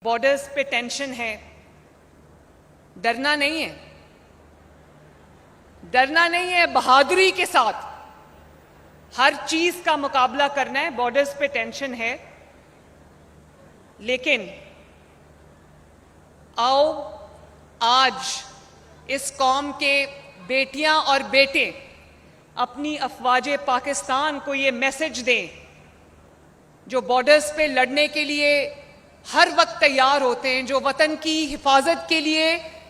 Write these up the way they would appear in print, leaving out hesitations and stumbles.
Borders پہ tension ہے، ڈرنا نہیں ہے، ڈرنا نہیں ہے، بہادری کے ساتھ ہر چیز کا مقابلہ کرنا ہے۔ بارڈرز پہ ٹینشن ہے، لیکن آؤ آج اس قوم کے بیٹیاں اور بیٹے اپنی افواج پاکستان کو یہ میسج دیں جو بارڈرز پہ لڑنے کے لیے ہر وقت تیار ہوتے ہیں، جو وطن کی حفاظت کے لیے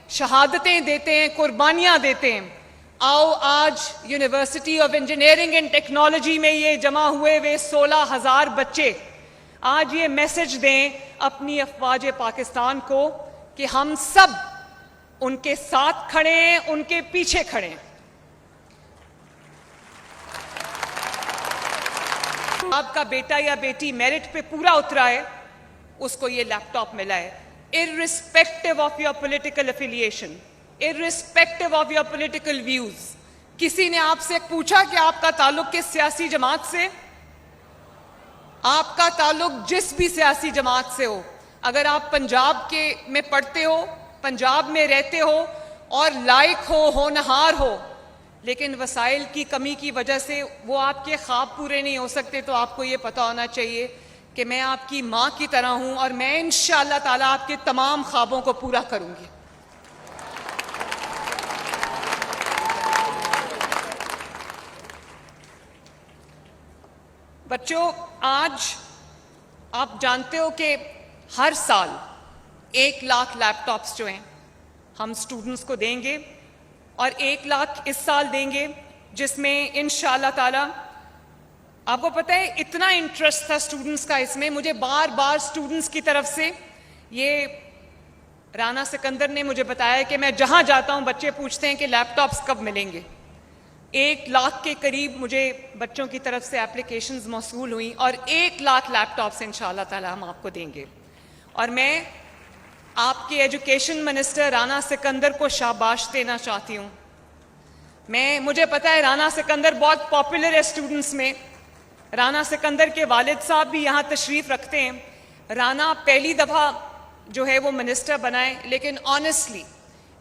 شہادتیں دیتے ہیں، قربانیاں دیتے ہیں۔ آؤ آج university of engineering and technology میں یہ جمع ہوئے 16,000 بچے آج یہ میسج دیں اپنی افواج پاکستان کو کہ ہم سب ان کے ساتھ کھڑے ہیں، ان کے پیچھے کھڑے ہیں۔ آپ کا بیٹا یا بیٹی میرٹ پہ پورا اترا ہے، اس کو یہ لیپ ٹاپ ملا ہے، irrespective of your political affiliation, irrespective of your political views۔ کسی نے آپ سے پوچھا کہ آپ کا تعلق کس سیاسی جماعت سے؟ آپ کا تعلق جس بھی سیاسی جماعت سے ہو، اگر آپ پنجاب میں پڑھتے ہو، پنجاب میں رہتے ہو اور لائق ہو، ہونہار ہو، لیکن وسائل کی کمی کی وجہ سے وہ آپ کے خواب پورے نہیں ہو سکتے، تو آپ کو یہ پتہ ہونا چاہیے کہ میں آپ کی ماں کی طرح ہوں اور میں انشاءاللہ تعالیٰ آپ کے تمام خوابوں کو پورا کروں گی۔ بچوں، آج آپ جانتے ہو کہ ہر سال 1 لاکھ لیپ ٹاپس جو ہیں ہم سٹوڈنٹس کو دیں گے، اور 1 لاکھ اس سال دیں گے، جس میں انشاءاللہ تعالیٰ آپ کو پتہ ہے اتنا انٹرسٹ تھا سٹوڈنٹس کا اس میں، مجھے بار بار سٹوڈنٹس کی طرف سے یہ رانا سکندر نے مجھے بتایا کہ میں جہاں جاتا ہوں بچے پوچھتے ہیں کہ لیپ ٹاپس کب ملیں گے۔ 1 لاکھ کے قریب مجھے بچوں کی طرف سے اپلیکیشنز موصول ہوئیں، اور 1 لاکھ لیپ ٹاپس انشاءاللہ تعالیٰ ہم آپ کو دیں گے۔ اور میں آپ کے ایجوکیشن منسٹر رانا سکندر کو شاباش دینا چاہتی ہوں۔ مجھے پتہ ہے رانا سکندر بہت پاپولر ہے سٹوڈنٹس میں، رانا سکندر کے والد صاحب بھی یہاں تشریف رکھتے ہیں۔ رانا پہلی دفعہ جو ہے وہ منسٹر بنائے، لیکن آنیسٹلی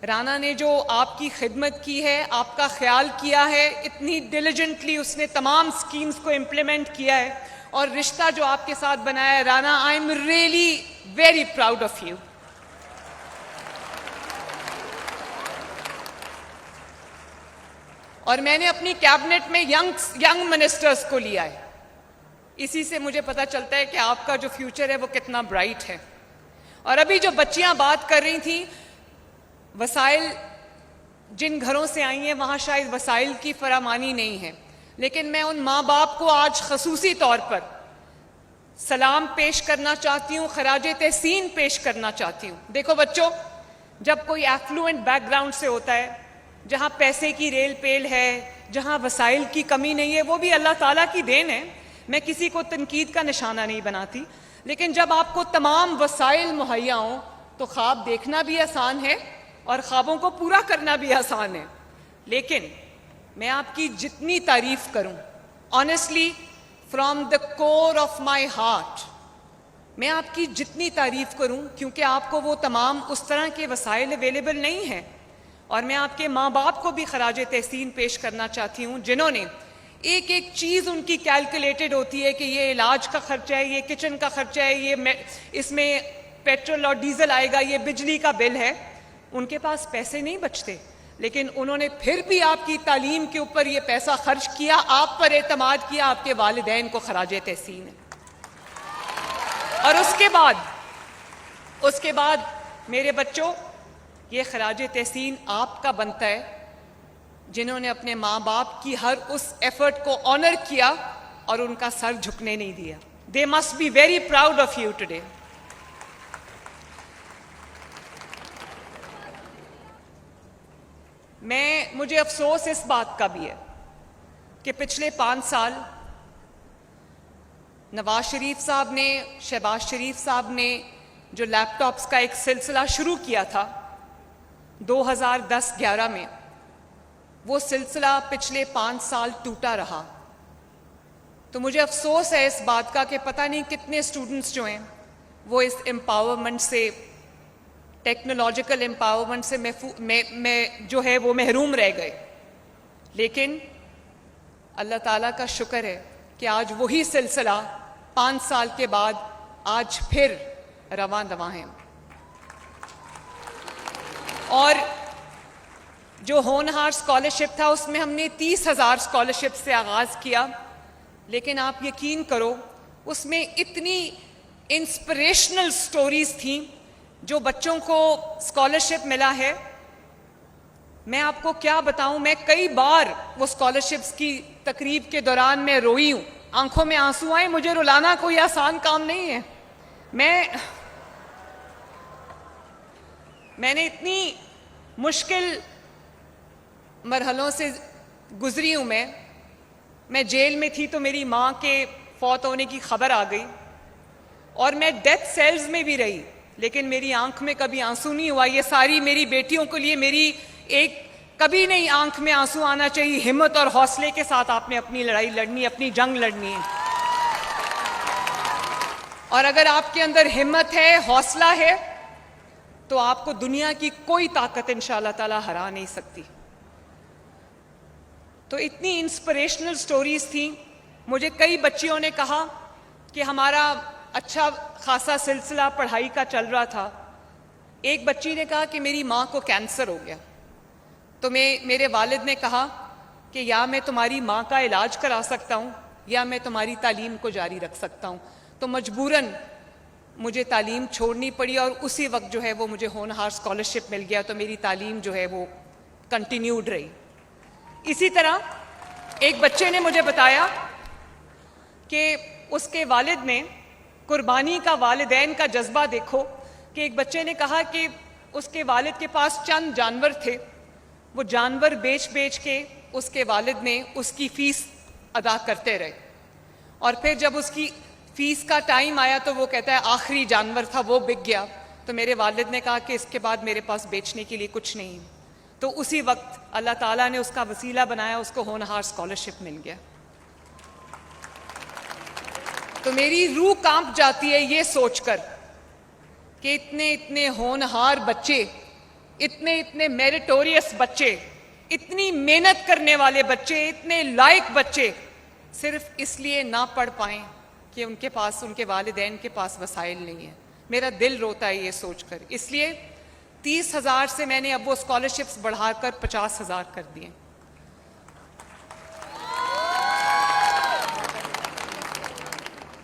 رانا نے جو آپ کی خدمت کی ہے، آپ کا خیال کیا ہے، اتنی ڈیلیجنٹلی اس نے تمام سکیمز کو امپلیمنٹ کیا ہے، اور رشتہ جو آپ کے ساتھ بنایا ہے، Rana I am really very proud of you. اور میں نے اپنی کیبنٹ میں ینگ منسٹرز کو لیا ہے، اسی سے مجھے پتہ چلتا ہے کہ آپ کا جو فیوچر ہے وہ کتنا برائٹ ہے۔ اور ابھی جو بچیاں بات کر رہی تھیں، وسائل جن گھروں سے آئی ہیں وہاں شاید وسائل کی فراوانی نہیں ہے، لیکن میں ان ماں باپ کو آج خصوصی طور پر سلام پیش کرنا چاہتی ہوں، خراج تحسین پیش کرنا چاہتی ہوں۔ دیکھو بچوں، جب کوئی ایفلوئنٹ بیک گراؤنڈ سے ہوتا ہے، جہاں پیسے کی ریل پیل ہے، جہاں وسائل کی کمی نہیں ہے، وہ بھی اللہ تعالیٰ کی دین ہے، میں کسی کو تنقید کا نشانہ نہیں بناتی، لیکن جب آپ کو تمام وسائل مہیا ہوں تو خواب دیکھنا بھی آسان ہے اور خوابوں کو پورا کرنا بھی آسان ہے۔ لیکن میں آپ کی جتنی تعریف کروں، honestly from the core of my heart, میں آپ کی جتنی تعریف کروں، کیونکہ آپ کو وہ تمام اس طرح کے وسائل اویلیبل نہیں ہیں، اور میں آپ کے ماں باپ کو بھی خراج تحسین پیش کرنا چاہتی ہوں، جنہوں نے ایک ایک چیز ان کی کیلکولیٹڈ ہوتی ہے کہ یہ علاج کا خرچہ ہے، یہ کچن کا خرچہ ہے، یہ اس میں پیٹرول اور ڈیزل آئے گا، یہ بجلی کا بل ہے۔ ان کے پاس پیسے نہیں بچتے، لیکن انہوں نے پھر بھی آپ کی تعلیم کے اوپر یہ پیسہ خرچ کیا، آپ پر اعتماد کیا، آپ کے والدین کو خراج تحسین ہے۔ اور اس کے بعد میرے بچوں، یہ خراج تحسین آپ کا بنتا ہے جنہوں نے اپنے ماں باپ کی ہر اس ایفرٹ کو آنر کیا اور ان کا سر جھکنے نہیں دیا۔ They must be very proud of you today۔ مجھے افسوس اس بات کا بھی ہے کہ پچھلے 5 سال نواز شریف صاحب نے، شہباز شریف صاحب نے جو لیپ ٹاپس کا ایک سلسلہ شروع کیا تھا 2010-11 میں، وہ سلسلہ پچھلے 5 سال ٹوٹا رہا۔ تو مجھے افسوس ہے اس بات کا کہ پتہ نہیں کتنے سٹوڈنٹس جو ہیں وہ اس امپاورمنٹ سے، ٹیکنالوجیکل امپاورمنٹ سے میں جو ہے وہ محروم رہ گئے. لیکن اللہ تعالیٰ کا شکر ہے کہ آج وہی سلسلہ 5 سال کے بعد آج پھر رواں دواں ہیں. اور جو ہونہار اسکالرشپ تھا اس میں ہم نے 30,000 اسکالرشپ سے آغاز کیا، لیکن آپ یقین کرو اس میں اتنی انسپریشنل سٹوریز تھیں جو بچوں کو اسکالرشپ ملا ہے. میں آپ کو کیا بتاؤں، میں کئی بار وہ اسکالرشپس کی تقریب کے دوران میں روئی ہوں، آنکھوں میں آنسو آئے. مجھے رلانا کوئی آسان کام نہیں ہے. میں نے اتنی مشکل مرحلوں سے گزری ہوں. میں جیل میں تھی تو میری ماں کے فوت ہونے کی خبر آ گئی، اور میں ڈیتھ سیلز میں بھی رہی، لیکن میری آنکھ میں کبھی آنسو نہیں ہوا. یہ ساری میری بیٹیوں کے لیے میری ایک کبھی نہیں آنکھ میں آنسو آنا چاہیے. ہمت اور حوصلے کے ساتھ آپ نے اپنی لڑائی لڑنی، اپنی جنگ لڑنی ہے. اور اگر آپ کے اندر ہمت ہے، حوصلہ ہے، تو آپ کو دنیا کی کوئی طاقت انشاءاللہ تعالی ہرا نہیں سکتی. تو اتنی انسپریشنل سٹوریز تھیں. مجھے کئی بچیوں نے کہا کہ ہمارا اچھا خاصا سلسلہ پڑھائی کا چل رہا تھا. ایک بچی نے کہا کہ میری ماں کو کینسر ہو گیا. تو میرے والد نے کہا کہ یا میں تمہاری ماں کا علاج کرا سکتا ہوں یا میں تمہاری تعلیم کو جاری رکھ سکتا ہوں. تو مجبوراً مجھے تعلیم چھوڑنی پڑی، اور اسی وقت جو ہے وہ مجھے ہونہار اسکالرشپ مل گیا، تو میری تعلیم جو ہے وہ کنٹینیوڈ رہی. اسی طرح ایک بچے نے مجھے بتایا کہ اس کے والد نے قربانی کا، والدین کا جذبہ دیکھو، کہ ایک بچے نے کہا کہ اس کے والد کے پاس چند جانور تھے، وہ جانور بیچ کے اس کے والد نے اس کی فیس ادا کرتے رہے. اور پھر جب اس کی فیس کا ٹائم آیا تو وہ کہتا ہے آخری جانور تھا وہ بک گیا. تو میرے والد نے کہا کہ اس کے بعد میرے پاس بیچنے کے لیے کچھ نہیں. تو اسی وقت اللہ تعالیٰ نے اس کا وسیلہ بنایا، اس کو ہونہار اسکالرشپ مل گیا. تو میری روح کانپ جاتی ہے یہ سوچ کر کہ اتنے ہونہار بچے، اتنے میریٹوریس بچے، اتنی محنت کرنے والے بچے، اتنے لائق بچے صرف اس لیے نہ پڑھ پائیں کہ ان کے والدین کے پاس وسائل نہیں ہیں. میرا دل روتا ہے یہ سوچ کر. اس لیے 30,000 سے میں نے اب وہ اسکالرشپس بڑھا کر 50,000 کر دیے.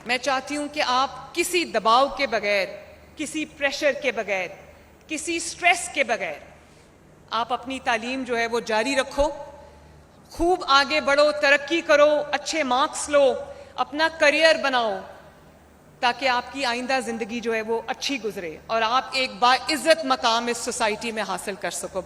میں چاہتی ہوں کہ آپ کسی دباؤ کے بغیر، کسی پریشر کے بغیر، کسی سٹریس کے بغیر آپ اپنی تعلیم جو ہے وہ جاری رکھو، خوب آگے بڑھو، ترقی کرو، اچھے مارکس لو، اپنا کریئر بناؤ، تاکہ آپ کی آئندہ زندگی جو ہے وہ اچھی گزرے اور آپ ایک باعزت مقام اس سوسائٹی میں حاصل کر سکو.